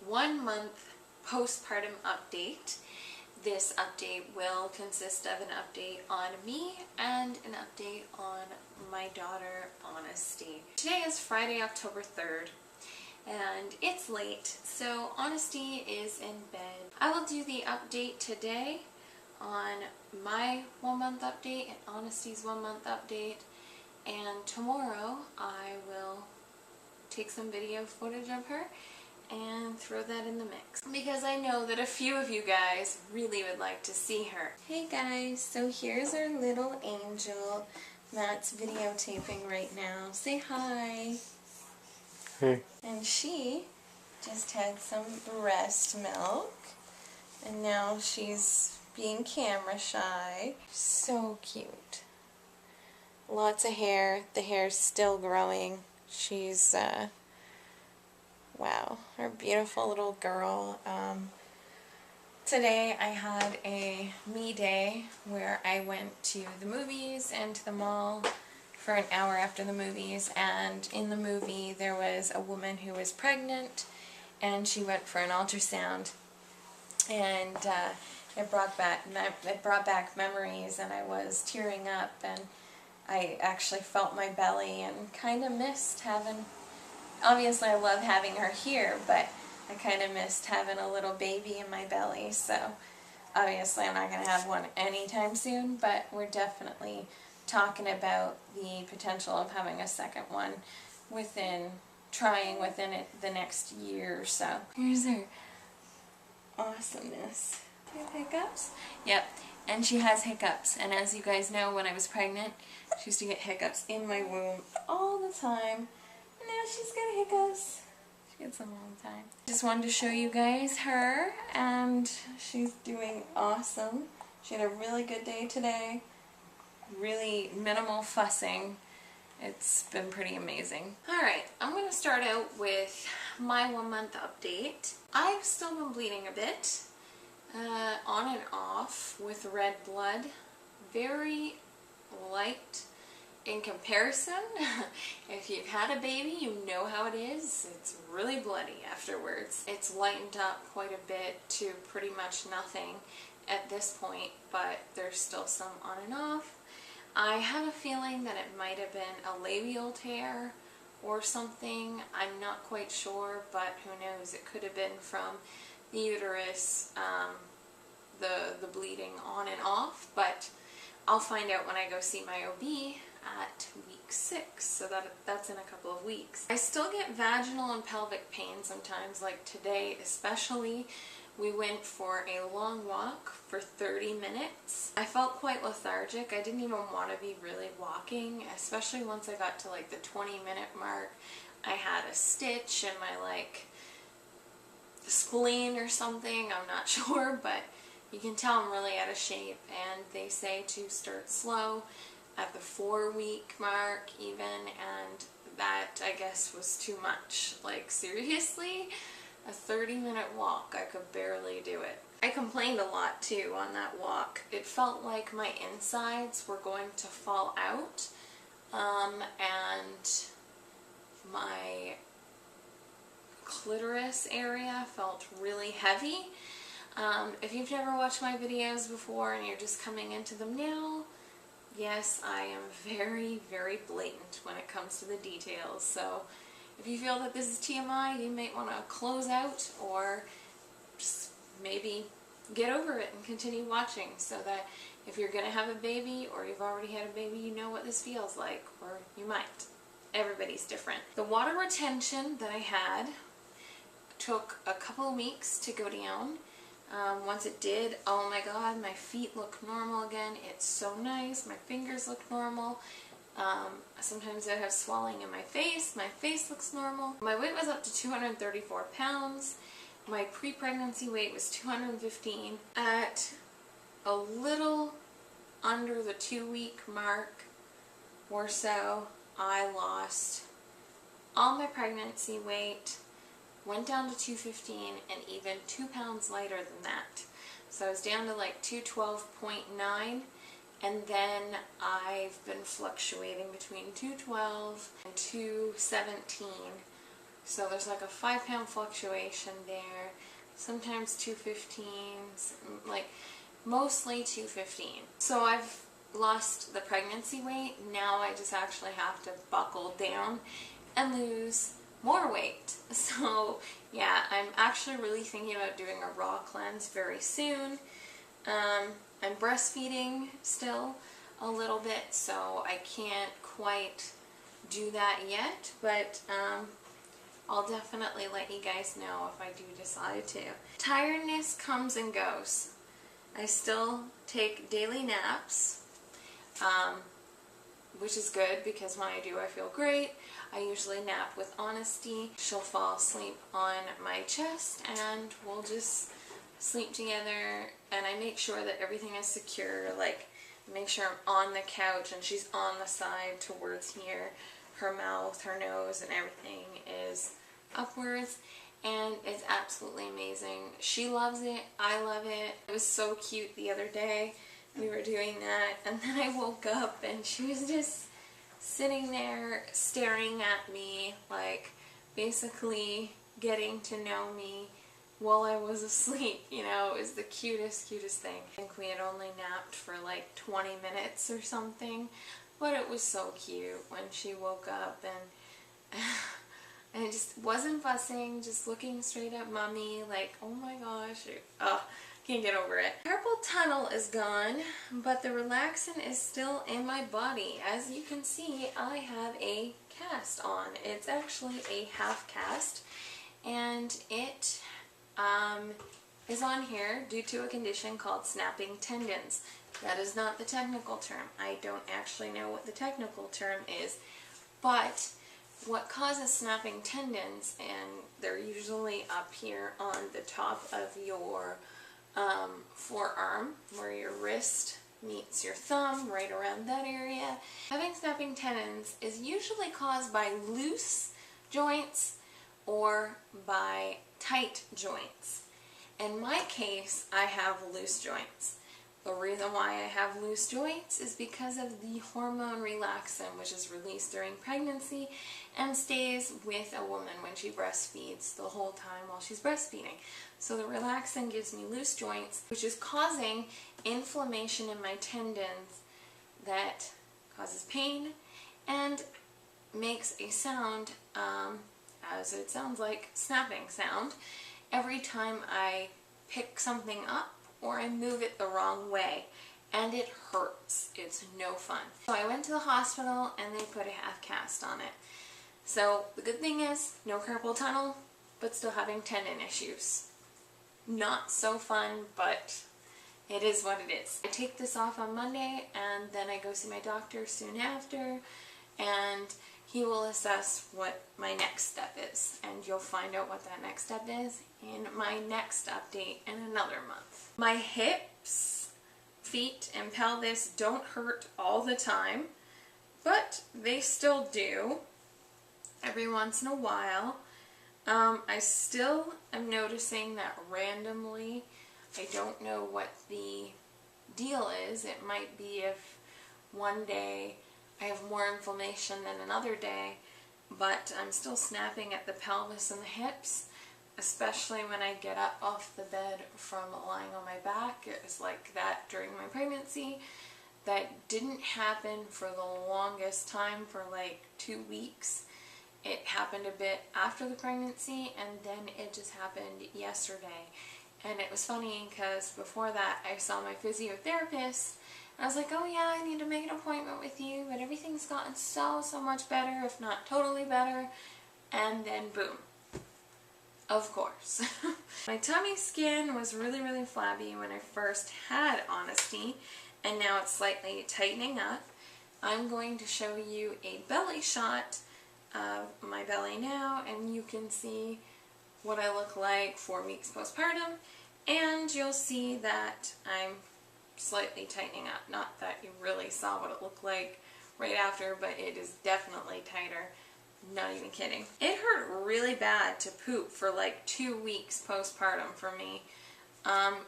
1-month postpartum update. This update will consist of an update on me and an update on my daughter, Honesty. Today is Friday, October 3rd, and it's late, so Honesty is in bed. I will do the update today on my 1-month update and Honesty's 1-month update, and tomorrow I will take some video footage of her and throw that in the mix, because I know that a few of you guys really would like to see her. Hey guys, so here's our little angel. Matt's videotaping right now. Say hi. Hey. And she just had some breast milk, and now she's being camera shy. So cute. Lots of hair. The hair's still growing. She's wow, her beautiful little girl. Today I had a me day where I went to the movies and to the mall for an hour after the movies, and in the movie there was a woman who was pregnant and she went for an ultrasound, and it brought back memories, and I was tearing up, and I actually felt my belly and kind of missed having. Obviously, I love having her here, but I kind of missed having a little baby in my belly, so obviously I'm not going to have one anytime soon, but we're definitely talking about the potential of having a second one within the next year or so. Here's her awesomeness. Do you have hiccups? Yep, and she has hiccups, and as you guys know, when I was pregnant, she used to get hiccups in my womb all the time. Now she's got hiccups. She gets them all the time. Just wanted to show you guys her, and she's doing awesome. She had a really good day today. Really minimal fussing. It's been pretty amazing. Alright, I'm going to start out with my 1-month update. I've still been bleeding a bit, on and off with red blood. Very light. In comparison, if you've had a baby, you know how it is. It's really bloody afterwards. It's lightened up quite a bit to pretty much nothing at this point, but there's still some on and off. I have a feeling that it might have been a labial tear or something. I'm not quite sure, but who knows? It could have been from the uterus, the bleeding on and off, but I'll find out when I go see my OB at week 6, so that's in a couple of weeks. I still get vaginal and pelvic pain sometimes, like today especially. We went for a long walk for 30 minutes. I felt quite lethargic. I didn't even want to be really walking, especially once I got to like the 20-minute mark. I had a stitch in my like spleen or something, I'm not sure, but you can tell I'm really out of shape, and they say to start slow at the 4-week mark even, and that I guess was too much. Like seriously, a 30-minute walk, I could barely do it. I complained a lot too on that walk. It felt like my insides were going to fall out, and my clitoris area felt really heavy. If you've never watched my videos before and you're just coming into them now, yes, I am very, very blatant when it comes to the details. So if you feel that this is TMI, you might want to close out, or just maybe get over it and continue watching, so that if you're going to have a baby or you've already had a baby, you know what this feels like, or you might. Everybody's different. The water retention that I had took a couple of weeks to go down. Once it did, oh my god, my feet look normal again. It's so nice. My fingers look normal. Sometimes I have swelling in my face looks normal. My weight was up to 234 pounds. My pre-pregnancy weight was 215. At a little under the 2-week mark or so, I lost all my pregnancy weight, went down to 215, and even 2 pounds lighter than that. So I was down to like 212.9, and then I've been fluctuating between 212 and 217 So there's like a 5-pound fluctuation there. Sometimes 215s, like mostly 215. So I've lost the pregnancy weight. Now I just actually have to buckle down and lose more weight. So yeah, I'm actually really thinking about doing a raw cleanse very soon. I'm breastfeeding still a little bit, so I can't quite do that yet, but I'll definitely let you guys know if I do decide to. Tiredness comes and goes. I still take daily naps, which is good because when I do I feel great. I usually nap with Honesty. She'll fall asleep on my chest and we'll just sleep together, and I make sure that everything is secure, like make sure I'm on the couch and she's on the side towards here. Her mouth, her nose, and everything is upwards, and it's absolutely amazing. She loves it, I love it. It was so cute the other day. We were doing that, and then I woke up and she was just sitting there staring at me, like basically getting to know me while I was asleep. You know, it was the cutest thing. I think we had only napped for like 20 minutes or something, but it was so cute when she woke up, and it just wasn't fussing, just looking straight at mommy like, oh my gosh, can't get over it. Carpal tunnel is gone, but the relaxant is still in my body. As you can see, I have a cast on. It's actually a half cast, and it is on here due to a condition called snapping tendons. That is not the technical term. I don't actually know what the technical term is, but what causes snapping tendons, and they're usually up here on the top of your forearm, where your wrist meets your thumb, right around that area. Having snapping tendons is usually caused by loose joints or by tight joints. In my case, I have loose joints. The reason why I have loose joints is because of the hormone relaxant, which is released during pregnancy and stays with a woman when she breastfeeds the whole time while she's breastfeeding. So the relaxant gives me loose joints, which is causing inflammation in my tendons that causes pain and makes a sound, as it sounds like, snapping sound, every time I pick something up or I move it the wrong way, and it hurts. It's no fun. So I went to the hospital and they put a half cast on it. So the good thing is no carpal tunnel, but still having tendon issues. Not so fun, but it is what it is. I take this off on Monday, and then I go see my doctor soon after, and he will assess what my next step is, and you'll find out what that next step is in my next update in another month. My hips, feet, and pelvis don't hurt all the time, but they still do every once in a while. I still am noticing that randomly, I don't know what the deal is. It might be if one day I have more inflammation than another day, but I'm still snapping at the pelvis and the hips, especially when I get up off the bed from lying on my back. It was like that during my pregnancy. That didn't happen for the longest time, for like 2 weeks. It happened a bit after the pregnancy, and then it just happened yesterday. And it was funny because before that I saw my physiotherapist, and I was like, oh yeah, I need to make an appointment with you, but everything's gotten so much better, if not totally better. And then boom, of course. My tummy skin was really flabby when I first had Honesty, and now it's slightly tightening up. I'm going to show you a belly shot of my belly now, and you can see what I look like 4 weeks postpartum, and you'll see that I'm slightly tightening up. Not that you really saw what it looked like right after, but it is definitely tighter. Not even kidding. It hurt really bad to poop for like 2 weeks postpartum for me.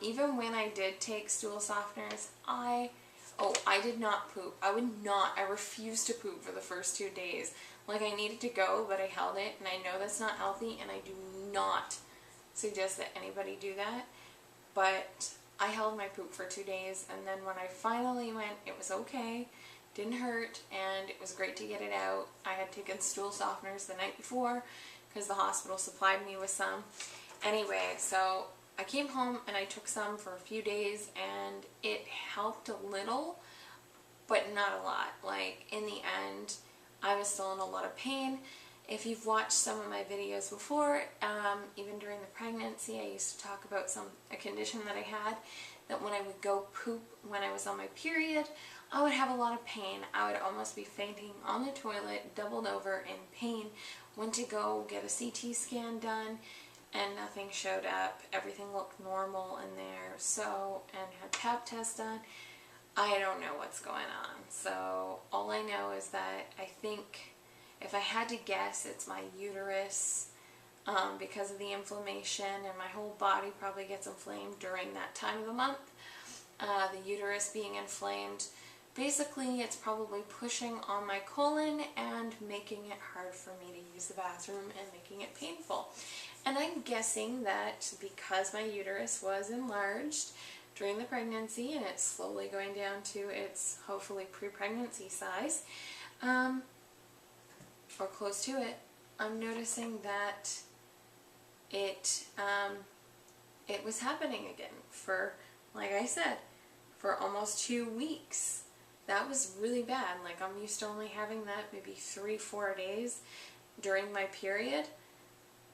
Even when I did take stool softeners, I Oh, I did not poop. I refused to poop for the first 2 days. Like, I needed to go, but I held it, and I know that's not healthy, and I do not suggest that anybody do that. But I held my poop for 2 days, and then when I finally went, it was okay. Didn't hurt, and it was great to get it out. I had taken stool softeners the night before because the hospital supplied me with some. Anyway, so I came home and I took some for a few days, and it helped a little, but not a lot. Like, in the end, I was still in a lot of pain. If you've watched some of my videos before, even during the pregnancy, I used to talk about a condition that I had, that when I would go poop when I was on my period, I would have a lot of pain. I would almost be fainting on the toilet, doubled over in pain. Went to go get a CT scan done, and nothing showed up. Everything looked normal in there. So, and had pap test done. I don't know what's going on. So, all I know is that I think, if I had to guess, it's my uterus, because of the inflammation, and my whole body probably gets inflamed during that time of the month. The uterus being inflamed, basically it's probably pushing on my colon and making it hard for me to use the bathroom and making it painful. And I'm guessing that because my uterus was enlarged during the pregnancy, and it's slowly going down to its hopefully pre-pregnancy size, or close to it, I'm noticing that it was happening again for, like I said, for almost 2 weeks. That was really bad. Like, I'm used to only having that maybe 3-4 days during my period.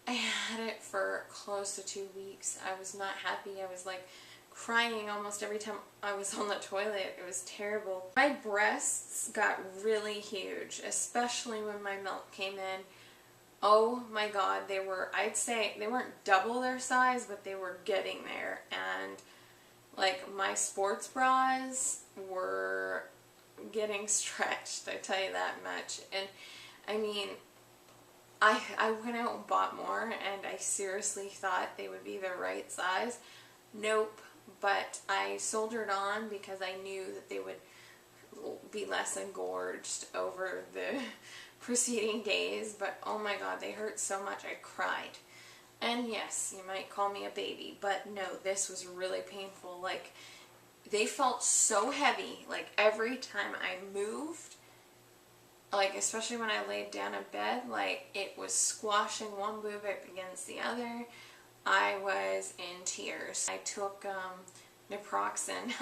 I had it for close to 2 weeks. I was not happy. I was like crying almost every time I was on the toilet. It was terrible. My breasts got really huge, especially when my milk came in. Oh my God, they were, I'd say, they weren't double their size, but they were getting there. And like, my sports bras were getting stretched, I tell you that much. And I mean, I went out and bought more, and I seriously thought they would be the right size. Nope. But I soldiered on because I knew that they would be less engorged over the preceding days. But oh my God, they hurt so much I cried. And yes, you might call me a baby, but no, this was really painful. Like, they felt so heavy. Like, every time I moved, like, especially when I laid down in bed, like, it was squashing one boob up against the other. I was in tears. I took naproxen.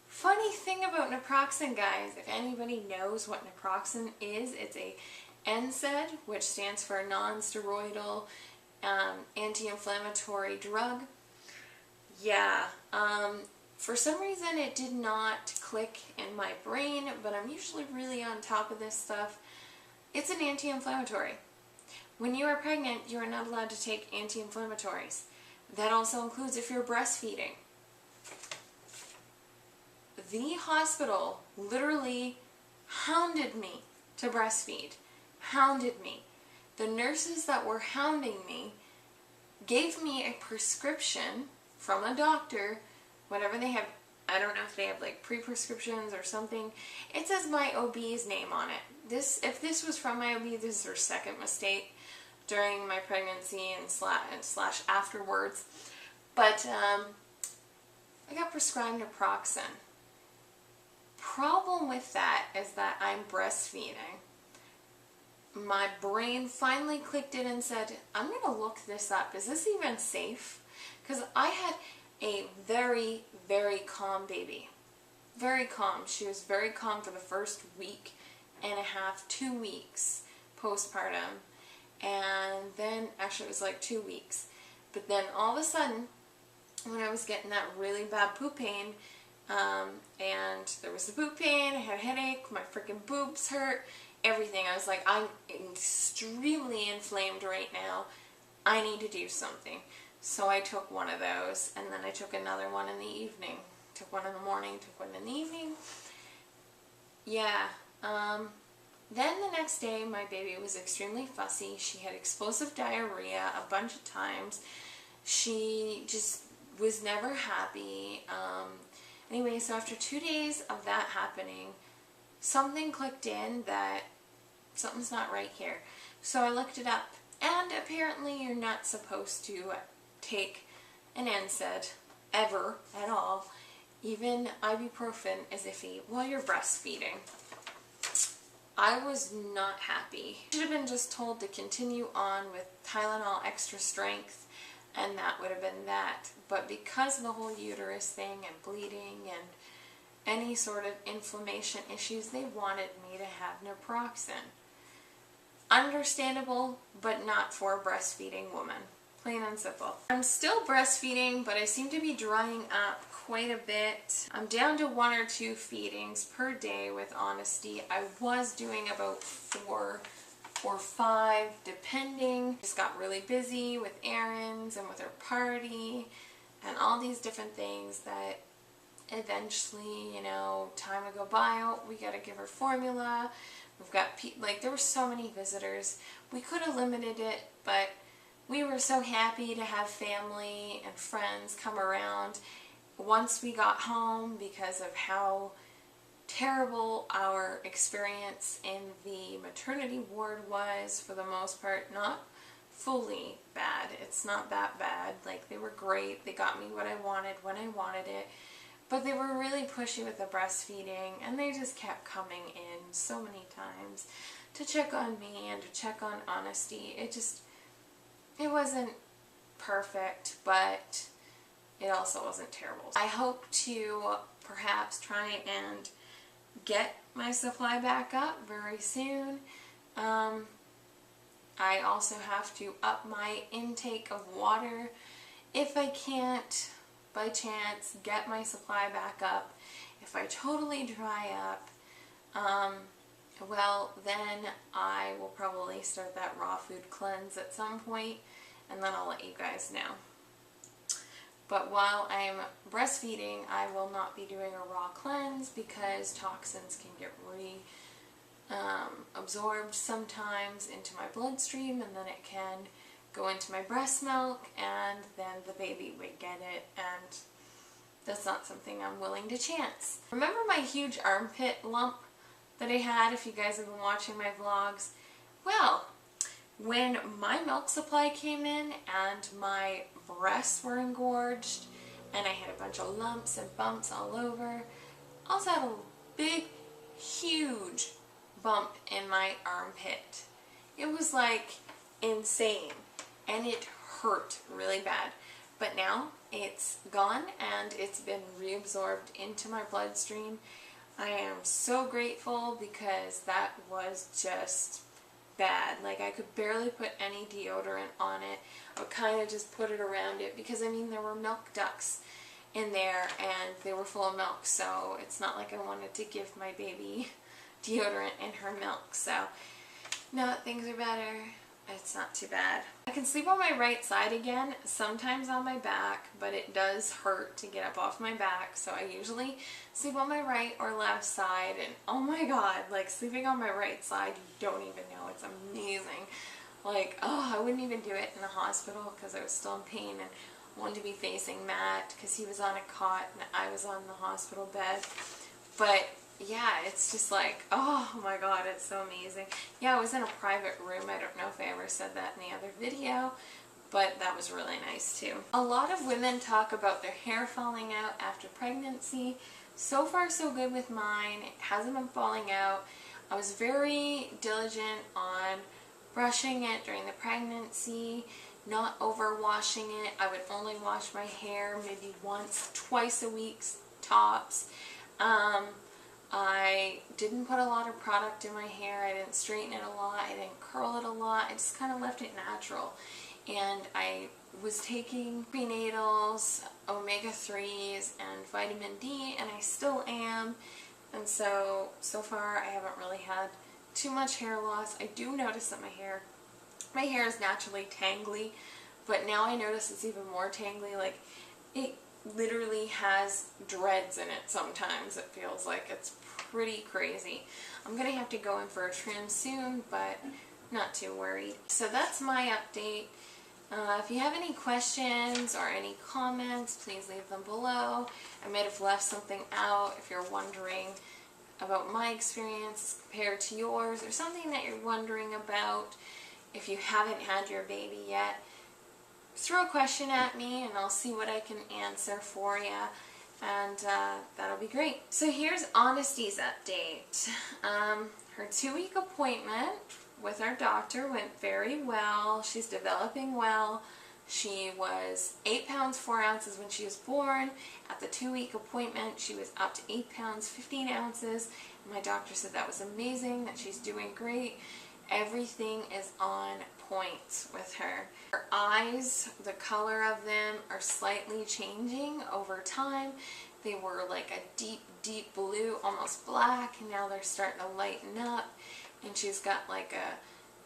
Funny thing about naproxen, guys, if anybody knows what naproxen is, it's a NSAID, which stands for non-steroidal anti-inflammatory drug. Yeah, for some reason it did not click in my brain, but I'm usually really on top of this stuff. It's an anti-inflammatory. When you are pregnant, you are not allowed to take anti-inflammatories. That also includes if you're breastfeeding. The hospital literally hounded me to breastfeed. Hounded me. The nurses that were hounding me gave me a prescription from a doctor, whatever they have. I don't know if they have like pre-prescriptions or something. It says my OB's name on it. If this was from my OB, this is her second mistake during my pregnancy and slash afterwards. But I got prescribed naproxen. Problem with that is that I'm breastfeeding. My brain finally clicked in and said, I'm going to look this up. Is this even safe? Because I had a very, very calm baby. Very calm. She was very calm for the first week and a half, 2 weeks postpartum. And then, actually it was like 2 weeks. But then all of a sudden, when I was getting that really bad poop pain, and there was the poop pain, I had a headache, my freaking boobs hurt, everything. I was like, I'm extremely inflamed right now. I need to do something. So I took one of those, and then I took another one in the evening. Took one in the morning, took one in the evening. Yeah. Then the next day, my baby was extremely fussy. She had explosive diarrhea a bunch of times. She just was never happy. Anyway, so after 2 days of that happening, something clicked in that something's not right here. So I looked it up, and apparently you're not supposed to take an NSAID ever at all. Even ibuprofen is iffy while you're breastfeeding. I was not happy. I should have been just told to continue on with Tylenol extra strength, and that would have been that. But because of the whole uterus thing and bleeding and any sort of inflammation issues, they wanted me to have naproxen. Understandable, but not for a breastfeeding woman. Plain and simple. I'm still breastfeeding, but I seem to be drying up quite a bit. I'm down to 1 or 2 feedings per day with Honesty. I was doing about 4 or 5 depending. Just got really busy with errands and with her party and all these different things that eventually, you know, time would go by. Oh, we gotta give her formula. We've got, like, there were so many visitors. We could have limited it, but we were so happy to have family and friends come around once we got home because of how terrible our experience in the maternity ward was. For the most part, not fully bad. It's not that bad. Like, they were great. They got me what I wanted when I wanted it. But they were really pushy with the breastfeeding, and they just kept coming in so many times to check on me and to check on Honesty. It wasn't perfect, but it also wasn't terrible. I hope to perhaps try and get my supply back up very soon. I also have to up my intake of water. If I can't, by chance, get my supply back up, if I totally dry up, well, then I will probably start that raw food cleanse at some point, and then I'll let you guys know. But while I'm breastfeeding, I will not be doing a raw cleanse because toxins can get absorbed sometimes into my bloodstream, and then it can go into my breast milk, and then the baby would get it, and that's not something I'm willing to chance. Remember my huge armpit lump that I had, if you guys have been watching my vlogs? Well, when my milk supply came in and my breasts were engorged and I had a bunch of lumps and bumps all over, I also had a big, huge bump in my armpit. It was like insane, and it hurt really bad. But now it's gone and it's been reabsorbed into my bloodstream. I am so grateful because that was just bad. Like, I could barely put any deodorant on it. I would kind of just put it around it because, I mean, there were milk ducts in there and they were full of milk, so it's not like I wanted to give my baby deodorant in her milk. So now that things are better, it's not too bad. I can sleep on my right side again, sometimes on my back, but it does hurt to get up off my back, so I usually sleep on my right or left side, and oh my god, like, sleeping on my right side, you don't even know, it's amazing. Like, oh, I wouldn't even do it in the hospital because I was still in pain and wanted to be facing Matt because he was on a cot and I was on the hospital bed. But yeah, it's just like, oh my god, it's so amazing. Yeah, I was in a private room. I don't know if I ever said that in the other video, but that was really nice too. A lot of women talk about their hair falling out after pregnancy. So far so good with mine. It hasn't been falling out. I was very diligent on brushing it during the pregnancy, not over washing it. I would only wash my hair maybe once, twice a week tops. I didn't put a lot of product in my hair. I didn't straighten it a lot. I didn't curl it a lot. I just kind of left it natural. And I was taking prenatals, omega-3s, and vitamin D, and I still am. And so far I haven't really had too much hair loss. I do notice that my hair is naturally tangly, but now I notice it's even more tangly. Like, it literally has dreads in it sometimes. It feels like it's pretty crazy. I'm gonna have to go in for a trim soon, but not too worried. So that's my update. If you have any questions or any comments, please leave them below. I might have left something out if you're wondering about my experience compared to yours, or something that you're wondering about if you haven't had your baby yet. Throw a question at me and I'll see what I can answer for you, and that'll be great. So here's Honesty's update. Her 2-week appointment with our doctor went very well. She's developing well. She was 8 pounds 4 ounces when she was born. At the 2-week appointment, she was up to 8 pounds 15 ounces. My doctor said that was amazing, that she's doing great. Everything is on point with her. Her eyes, the color of them are slightly changing over time. They were like a deep, deep blue, almost black, and now they're starting to lighten up. And she's got like a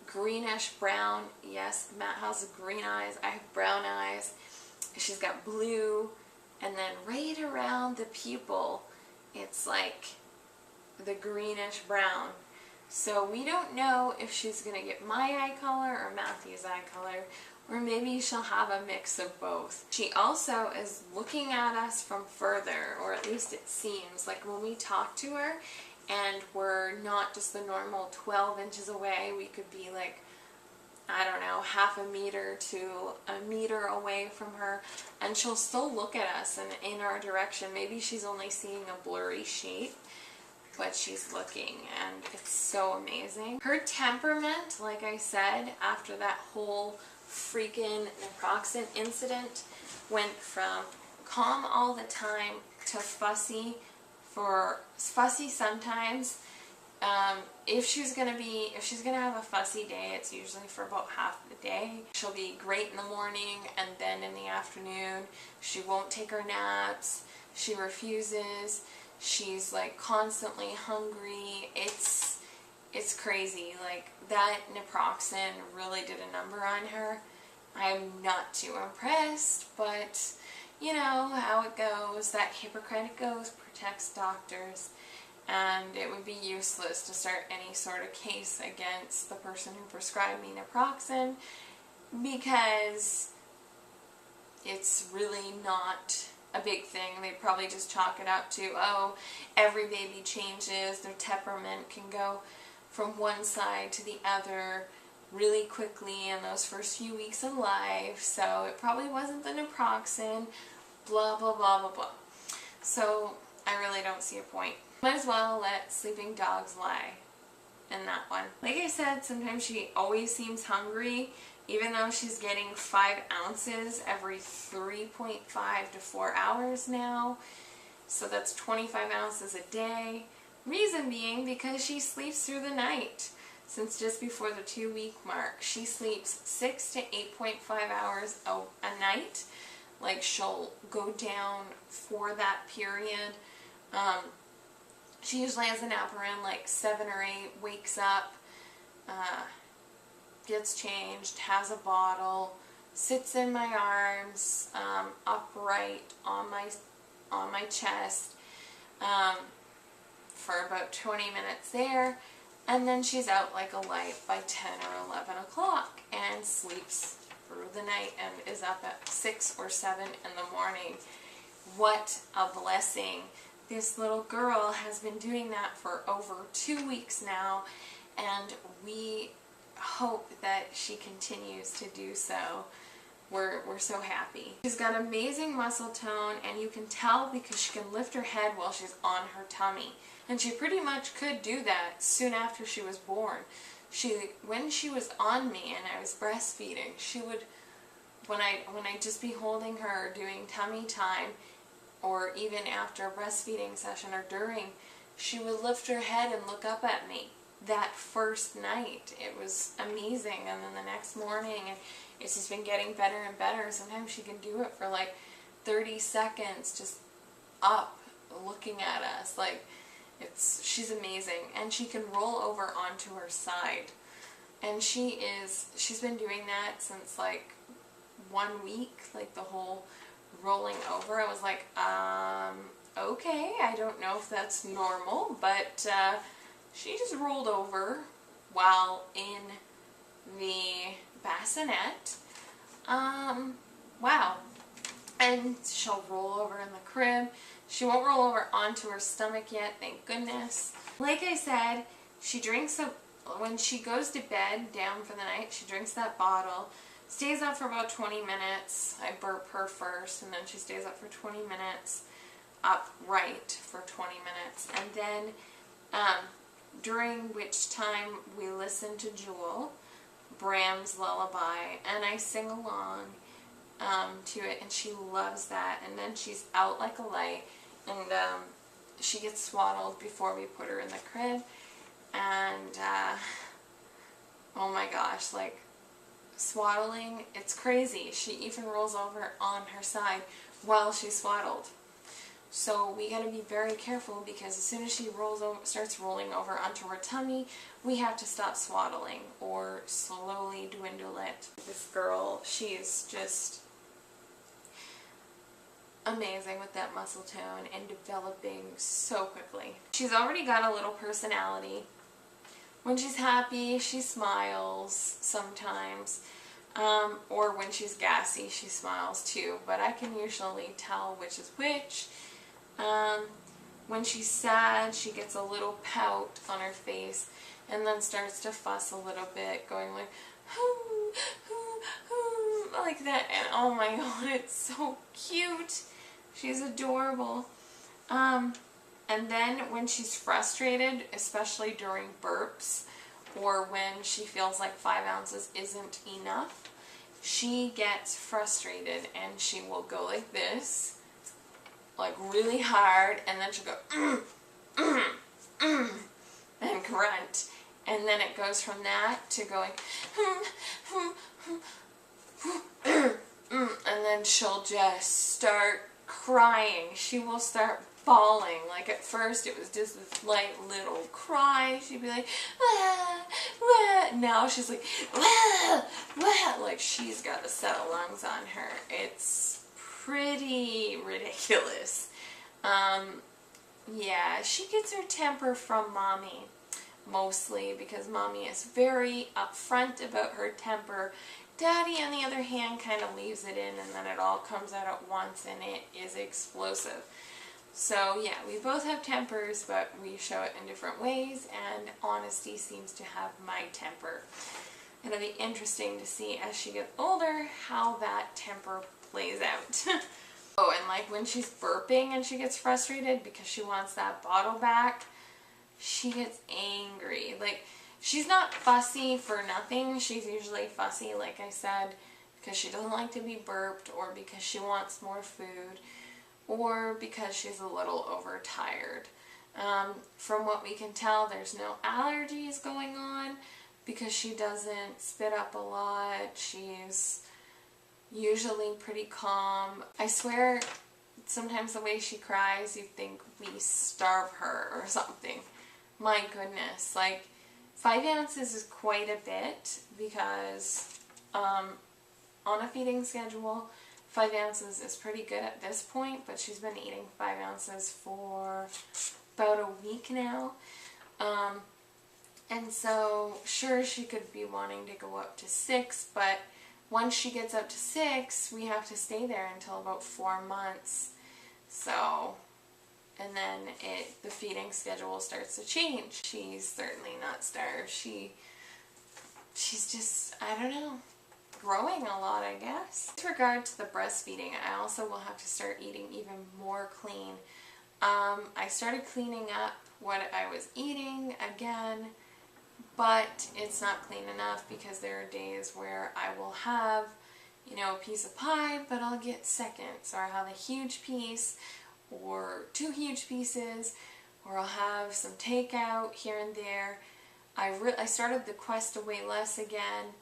greenish brown. Yes, Matt has green eyes. I have brown eyes. She's got blue, and then right around the pupil, it's like the greenish brown. So we don't know if she's going to get my eye color or Matthew's eye color, or maybe she'll have a mix of both. She also is looking at us from further, or at least it seems like when we talk to her and we're not just the normal 12 inches away, we could be like, I don't know, half a meter to a meter away from her, and she'll still look at us and in our direction. Maybe she's only seeing a blurry shape, but she's looking, and it's so amazing. Her temperament, like I said, after that whole freaking naproxen incident, went from calm all the time to fussy sometimes. If she's gonna have a fussy day, it's usually for about half the day. She'll be great in the morning, and then in the afternoon she won't take her naps. She refuses. She's like constantly hungry. It's crazy. Like, that naproxen really did a number on her. I'm not too impressed, but you know how it goes. That Hippocratic Oath protects doctors, and it would be useless to start any sort of case against the person who prescribed me naproxen, because it's really not a big thing. They probably just chalk it up to, oh, every baby changes, their temperament can go from one side to the other really quickly in those first few weeks of life, so it probably wasn't the naproxen, blah blah blah blah blah. So I really don't see a point. Might as well let sleeping dogs lie in that one. Like I said, sometimes she always seems hungry, even though she's getting 5 ounces every 3.5 to 4 hours now. So that's 25 ounces a day. Reason being because she sleeps through the night. Since just before the 2-week mark, she sleeps 6 to 8.5 hours a night. Like, she'll go down for that period. She usually has a nap around like 7 or 8, wakes up, gets changed, has a bottle, sits in my arms, upright on my chest, for about 20 minutes there, and then she's out like a light by 10 or 11 o'clock and sleeps through the night and is up at 6 or 7 in the morning. What a blessing. This little girl has been doing that for over 2 weeks now, and we hope that she continues to do so. We're so happy. She's got amazing muscle tone, and you can tell because she can lift her head while she's on her tummy. And she pretty much could do that soon after she was born. When she was on me and I was breastfeeding, she would, when I'd just be holding her doing tummy time, or even after a breastfeeding session or during, she would lift her head and look up at me. That first night, it was amazing, and then the next morning, and it's just been getting better and better. Sometimes she can do it for like 30 seconds, just up, looking at us. Like, she's amazing, and she can roll over onto her side, and she's been doing that since like 1 week, like the whole rolling over. I was like, okay, I don't know if that's normal, but she just rolled over while in the bassinet. Wow. And she'll roll over in the crib. She won't roll over onto her stomach yet, thank goodness. Like I said, she drinks when she goes to bed down for the night, she drinks that bottle, stays up for about 20 minutes. I burp her first, and then she stays up for 20 minutes, upright for 20 minutes. And then, during which time we listen to Jewel, Bram's lullaby, and I sing along to it, and she loves that. And then she's out like a light, and she gets swaddled before we put her in the crib. And oh my gosh, like, swaddling, it's crazy. She even rolls over on her side while she's swaddled. So we got to be very careful, because as soon as she starts rolling over onto her tummy, we have to stop swaddling or slowly dwindle it. This girl, she is just amazing with that muscle tone and developing so quickly. She's already got a little personality. When she's happy, she smiles sometimes. Or when she's gassy, she smiles too. But I can usually tell which is which. When she's sad, she gets a little pout on her face and then starts to fuss a little bit, going like, hoo, hoo, hoo, like that. And oh my god, it's so cute. She's adorable. And then when she's frustrated, especially during burps, or when she feels like 5 ounces isn't enough, she gets frustrated and she will go like this, like really hard, and then she'll go, and grunt. And then it goes from that to going, and then she'll just start crying. She will start bawling. Like, at first it was just this light little cry. She'd be like, wah, wah. Now she's like, wah, wah. Like, she's got a set of lungs on her. It's pretty ridiculous. Yeah, she gets her temper from Mommy, mostly, because Mommy is very upfront about her temper. Daddy, on the other hand, kind of leaves it in, and then it all comes out at once, and it is explosive. So yeah, we both have tempers, but we show it in different ways, and Honesty seems to have my temper. It'll be interesting to see as she gets older how that temper plays out. Oh, and like when she's burping and she gets frustrated because she wants that bottle back, she gets angry. Like, she's not fussy for nothing. She's usually fussy, like I said, because she doesn't like to be burped, or because she wants more food, or because she's a little overtired. From what we can tell, there's no allergies going on because she doesn't spit up a lot. She's usually pretty calm. I swear, sometimes the way she cries, you'd think we starve her or something. My goodness, like, 5 ounces is quite a bit, because on a feeding schedule, 5 ounces is pretty good at this point, but she's been eating 5 ounces for about a week now. And so, sure, she could be wanting to go up to 6, but once she gets up to 6, we have to stay there until about 4 months. So, and then the feeding schedule starts to change. She's certainly not starved. She's just, I don't know, growing a lot, I guess. With regard to the breastfeeding, I also will have to start eating even more clean. I started cleaning up what I was eating again, but it's not clean enough, because there are days where I will have, you know, a piece of pie, but I'll get seconds, or I'll have a huge piece, or 2 huge pieces, or I'll have some takeout here and there. I started the quest to weigh less again.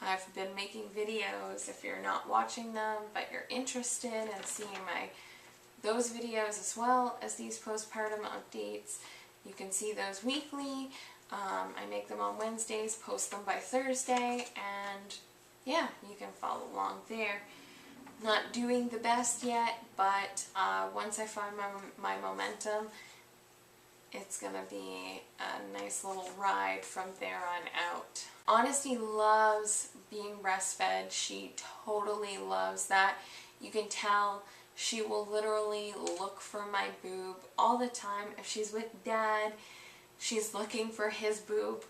I've been making videos. If you're not watching them, but you're interested in seeing those videos as well as these postpartum updates, you can see those weekly. I make them on Wednesdays, post them by Thursday, and yeah, you can follow along there. Not doing the best yet, but once I find my momentum, it's gonna be a nice little ride from there on out. Honesty loves being breastfed. She totally loves that. You can tell she will literally look for my boob all the time. If she's with Dad, she's looking for his boob,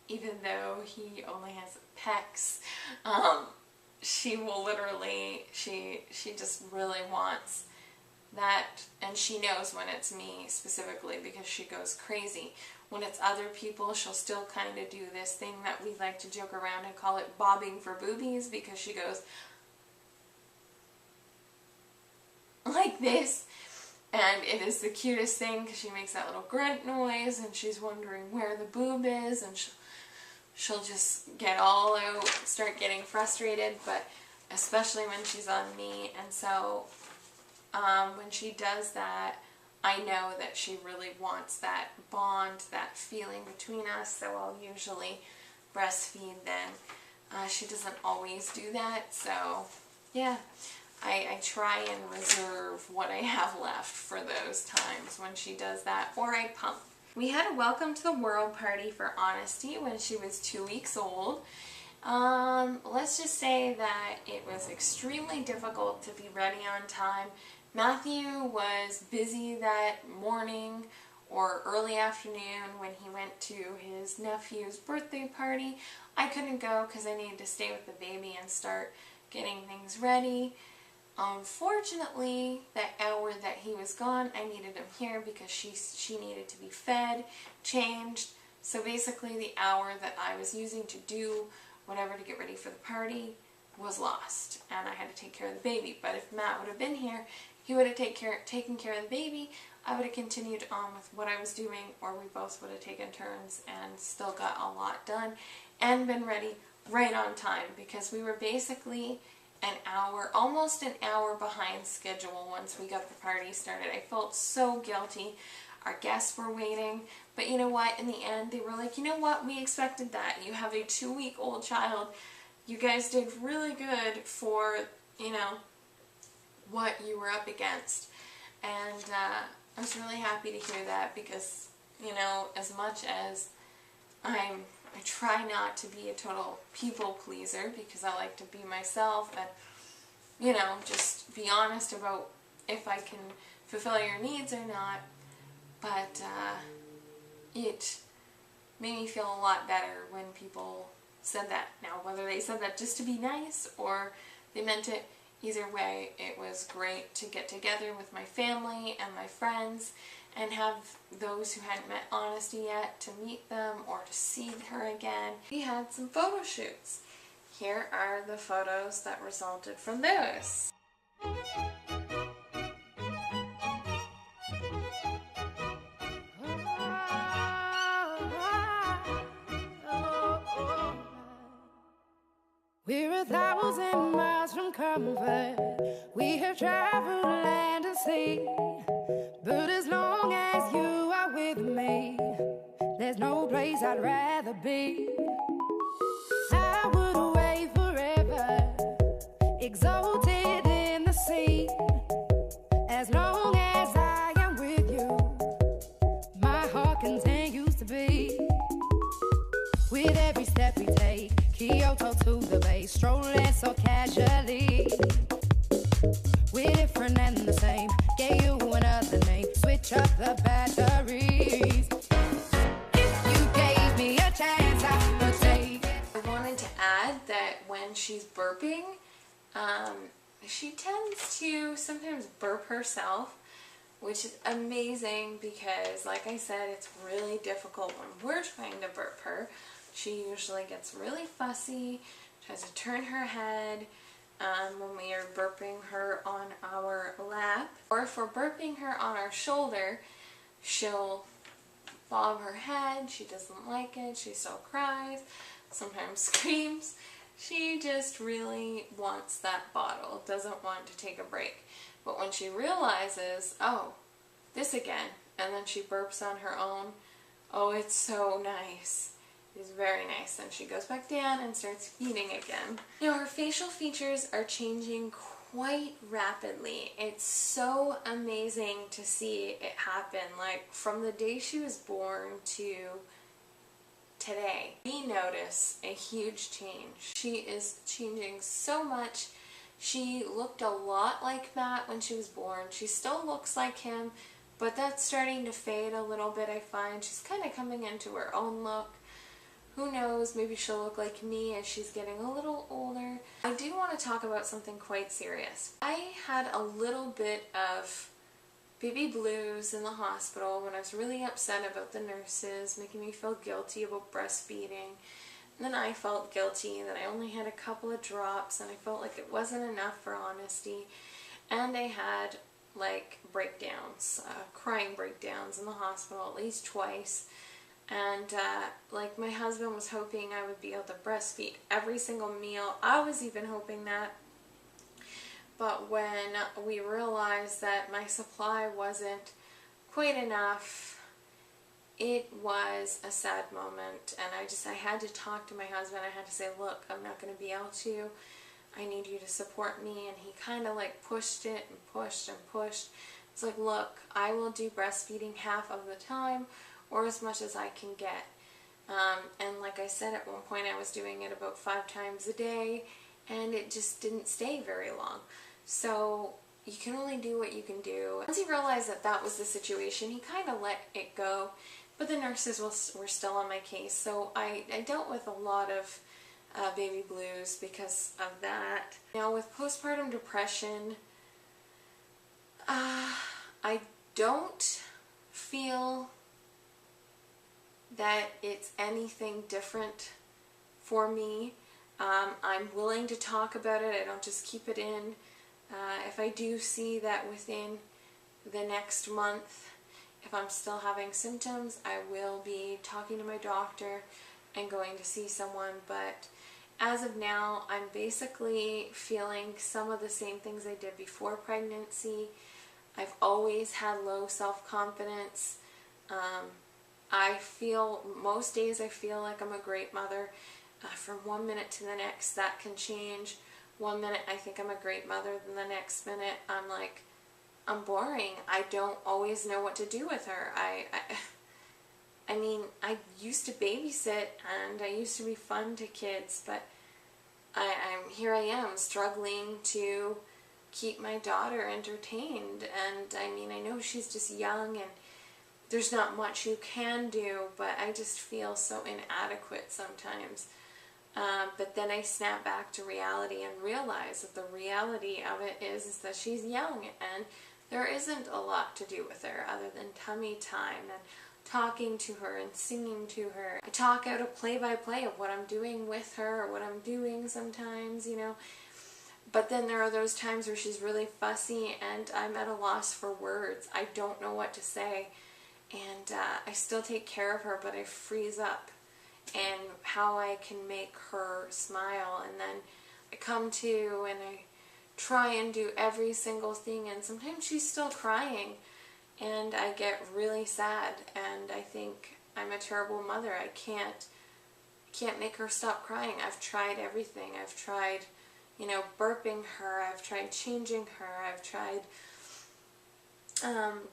even though he only has pecs. She will literally, she just really wants that, and she knows when it's me specifically because she goes crazy. When it's other people, she'll still kind of do this thing that we like to joke around and call it bobbing for boobies, because she goes like this, and it is the cutest thing because she makes that little grunt noise and she's wondering where the boob is, and she'll just get all out, start getting frustrated, but especially when she's on me. And so when she does that, I know that she really wants that bond, that feeling between us, so I'll usually breastfeed then. She doesn't always do that, so yeah, I try and reserve what I have left for those times when she does that, or I pump. We had a welcome to the world party for Honesty when she was 2 weeks old. Let's just say that it was extremely difficult to be ready on time. Matthew was busy that morning or early afternoon when he went to his nephew's birthday party. I couldn't go because I needed to stay with the baby and start getting things ready. Unfortunately, that hour that he was gone, I needed him here because she needed to be fed, changed. So basically the hour that I was using to do whatever to get ready for the party was lost, and I had to take care of the baby. But if Matt would have been here, he would have taken care of the baby. I would have continued on with what I was doing, or we both would have taken turns and still got a lot done and been ready right on time, because we were basically an hour, almost an hour behind schedule once we got the party started. I felt so guilty. Our guests were waiting, but you know what? In the end, they were like, you know what? We expected that. You have a 2-week-old child. You guys did really good for, you know, what you were up against. And I was really happy to hear that, because, you know, as much as I try not to be a total people pleaser, because I like to be myself and, you know, just be honest about if I can fulfill your needs or not. But it made me feel a lot better when people said that. Now, whether they said that just to be nice or they meant it, either way, it was great to get together with my family and my friends and have those who hadn't met Honesty yet to meet them or to see her again. We had some photo shoots. Here are the photos that resulted from those. We're 1,000 miles from comfort. We have traveled land and sea. But as long as you are with me, there's no place I'd rather be. I would wait forever, exalted in the sea. As long as I am with you, my heart continues to beat. With every step we take, Kyoto to the bay, strolling so casually. We're different and the same, gave you another name, switch up the batteries. If you gave me a chance, I would take it. I wanted to add that when she's burping, she tends to sometimes burp herself, which is amazing because, like I said, it's really difficult when we're trying to burp her. She usually gets really fussy, tries to turn her head when we are burping her on our lap. Or if we're burping her on our shoulder, she'll bob her head. She doesn't like it. She still cries, sometimes screams. She just really wants that bottle, doesn't want to take a break. But when she realizes, oh, this again, and then she burps on her own, oh, it's so nice. It's very nice. And she goes back down and starts eating again. You know, her facial features are changing quite rapidly. It's so amazing to see it happen, like from the day she was born to today. We notice a huge change. She is changing so much. She looked a lot like Matt when she was born. She still looks like him, but that's starting to fade a little bit, I find. She's kind of coming into her own look. Who knows, maybe she'll look like me as she's getting a little older. I do want to talk about something quite serious. I had a little bit of baby blues in the hospital when I was really upset about the nurses making me feel guilty about breastfeeding. And then I felt guilty that I only had a couple of drops and I felt like it wasn't enough for honesty. And I had like breakdowns, crying breakdowns in the hospital at least twice. And like my husband was hoping I would be able to breastfeed every single meal. I was even hoping that. But when we realized that my supply wasn't quite enough, it was a sad moment. And I had to talk to my husband. I had to say, look, I'm not going to be able to. I need you to support me. And he kind of like pushed it and pushed and pushed. It's like, look, I will do breastfeeding half of the time or as much as I can get. And like I said, at one point I was doing it about 5 times a day, and it just didn't stay very long. So you can only do what you can do. Once he realized that that was the situation, he kind of let it go, but the nurses were still on my case. So I dealt with a lot of baby blues because of that. Now with postpartum depression, I don't feel that it's anything different for me. I'm willing to talk about it. I don't just keep it in. If I do see that within the next month, if I'm still having symptoms, I will be talking to my doctor and going to see someone. But as of now, I'm basically feeling some of the same things I did before pregnancy. I've always had low self-confidence. Most days I feel like I'm a great mother. From one minute to the next, that can change. One minute I think I'm a great mother, then the next minute I'm like, I'm boring. I don't always know what to do with her. I mean, I used to babysit and I used to be fun to kids, but here I am struggling to keep my daughter entertained. And I mean, I know she's just young and there's not much you can do, but I just feel so inadequate sometimes. But then I snap back to reality and realize that the reality of it is that she's young and there isn't a lot to do with her other than tummy time and talking to her and singing to her. I talk out a play-by-play of what I'm doing with her or what I'm doing sometimes, you know. But then there are those times where she's really fussy and I'm at a loss for words. I don't know what to say. And I still take care of her, but I freeze up and how I can make her smile. And then I come to and I try and do every single thing, and sometimes she's still crying and I get really sad and I think I'm a terrible mother. I can't make her stop crying. I've tried everything. I've tried, you know, burping her. I've tried changing her. I've tried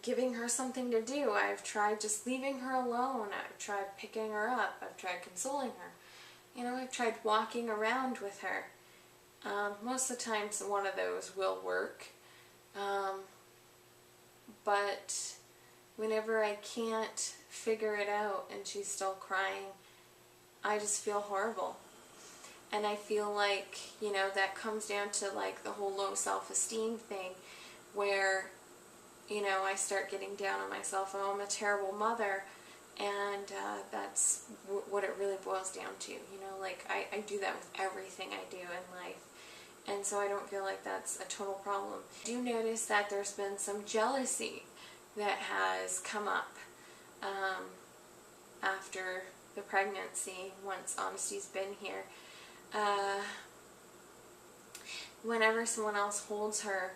giving her something to do. I've tried just leaving her alone. I've tried picking her up. I've tried consoling her. You know, I've tried walking around with her. Most of the times one of those will work. But whenever I can't figure it out and she's still crying, I just feel horrible. And I feel like, you know, that comes down to like the whole low self-esteem thing where, you know, I start getting down on myself. Oh, I'm a terrible mother, and that's what it really boils down to. You know, like I do that with everything I do in life, and so I don't feel like that's a total problem. I do notice that there's been some jealousy that has come up after the pregnancy, once Honesty's been here. Whenever someone else holds her,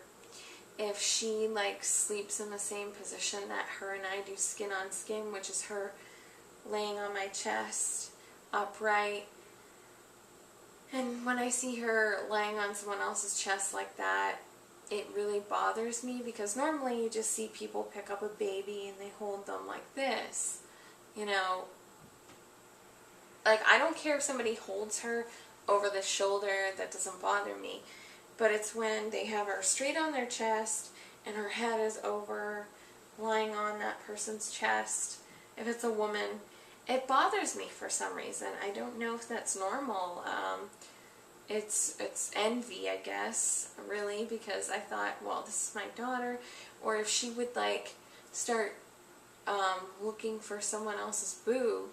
if she like sleeps in the same position that her and I do skin on skin, which is her laying on my chest upright, and when I see her laying on someone else's chest like that, it really bothers me, because normally you just see people pick up a baby and they hold them like this, you know. Like, I don't care if somebody holds her over the shoulder, that doesn't bother me. But it's when they have her straight on their chest and her head is over, lying on that person's chest. If it's a woman, it bothers me for some reason. I don't know if that's normal. It's envy, I guess, really, because I thought, well, this is my daughter. Or if she would, like, start looking for someone else's boob,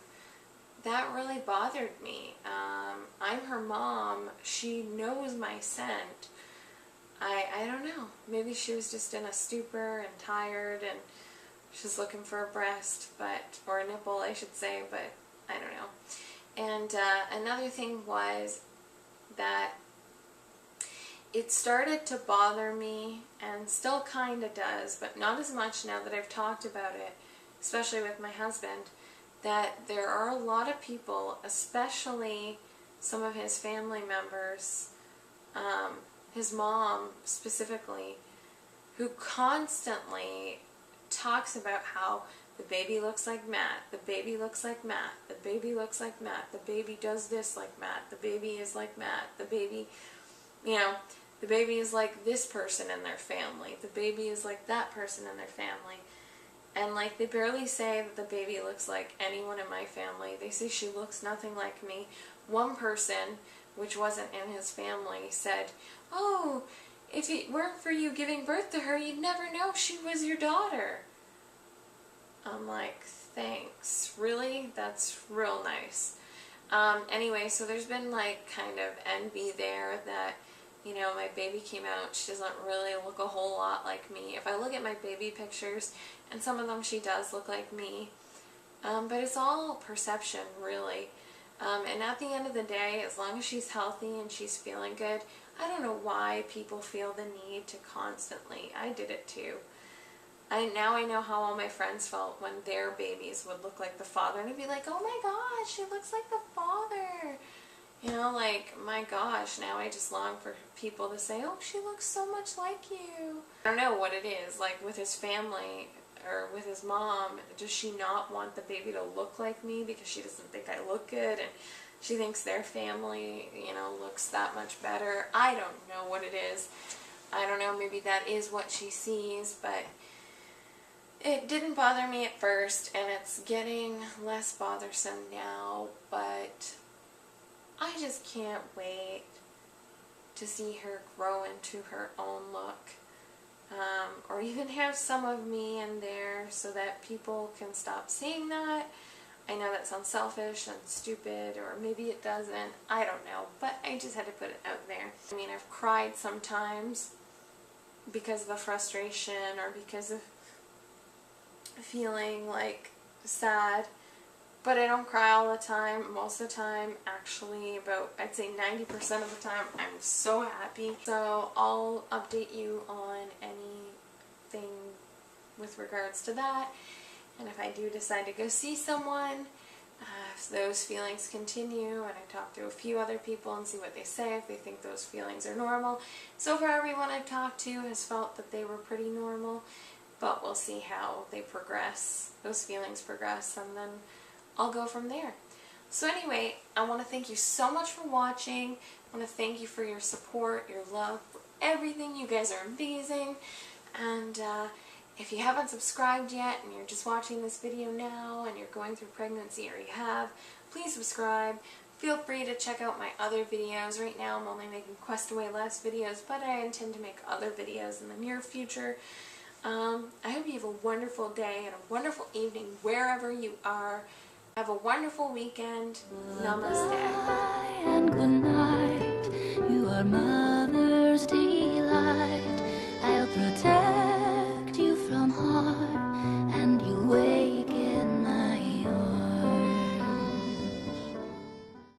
that really bothered me. I'm her mom. She knows my scent. I don't know. Maybe she was just in a stupor and tired and she's looking for a breast, or a nipple, I should say, but I don't know. And another thing was that it started to bother me, and still kind of does, but not as much now that I've talked about it, especially with my husband, that there are a lot of people, especially some of his family members, his mom specifically, who constantly talks about how the baby looks like Matt, the baby looks like Matt, the baby looks like Matt, the baby does this like Matt, the baby is like Matt, the baby, you know, the baby is like this person in their family, the baby is like that person in their family. And, like, they barely say that the baby looks like anyone in my family. They say she looks nothing like me. One person, which wasn't in his family, said, oh, if it weren't for you giving birth to her, you'd never know she was your daughter. I'm like, thanks. Really? That's real nice. Anyway, so there's been, like, kind of envy there that, you know, my baby came out, she doesn't really look a whole lot like me. If I look at my baby pictures, and some of them she does look like me, but it's all perception, really. And at the end of the day, as long as she's healthy and she's feeling good, I don't know why people feel the need to constantly, I did it too. Now I know how all my friends felt when their babies would look like the father, and I'd be like, oh my gosh, she looks like the father. You know, like, my gosh, now I just long for people to say, oh, she looks so much like you. I don't know what it is, like with his family or with his mom, does she not want the baby to look like me because she doesn't think I look good and she thinks their family, you know, looks that much better? I don't know what it is. I don't know, maybe that is what she sees, but it didn't bother me at first, and it's getting less bothersome now, but I just can't wait to see her grow into her own look, or even have some of me in there so that people can stop seeing that. I know that sounds selfish and stupid, or maybe it doesn't, I don't know, but I just had to put it out there. I mean, I've cried sometimes because of the frustration or because of feeling like sad, but I don't cry all the time. Most of the time, actually, about, I'd say 90% of the time, I'm so happy. So I'll update you on anything with regards to that. And if I do decide to go see someone, if those feelings continue, and I talk to a few other people and see what they say, if they think those feelings are normal. So far, everyone I've talked to has felt that they were pretty normal, but we'll see how they progress, those feelings progress, and then I'll go from there. So anyway, I want to thank you so much for watching. I want to thank you for your support, your love, for everything. You guys are amazing. And if you haven't subscribed yet and you're just watching this video now and you're going through pregnancy, or you have, please subscribe. Feel free to check out my other videos. Right now I'm only making Quest Away Less videos, but I intend to make other videos in the near future. I hope you have a wonderful day and a wonderful evening wherever you are. Have a wonderful weekend. Namaste. And good night. You are mine.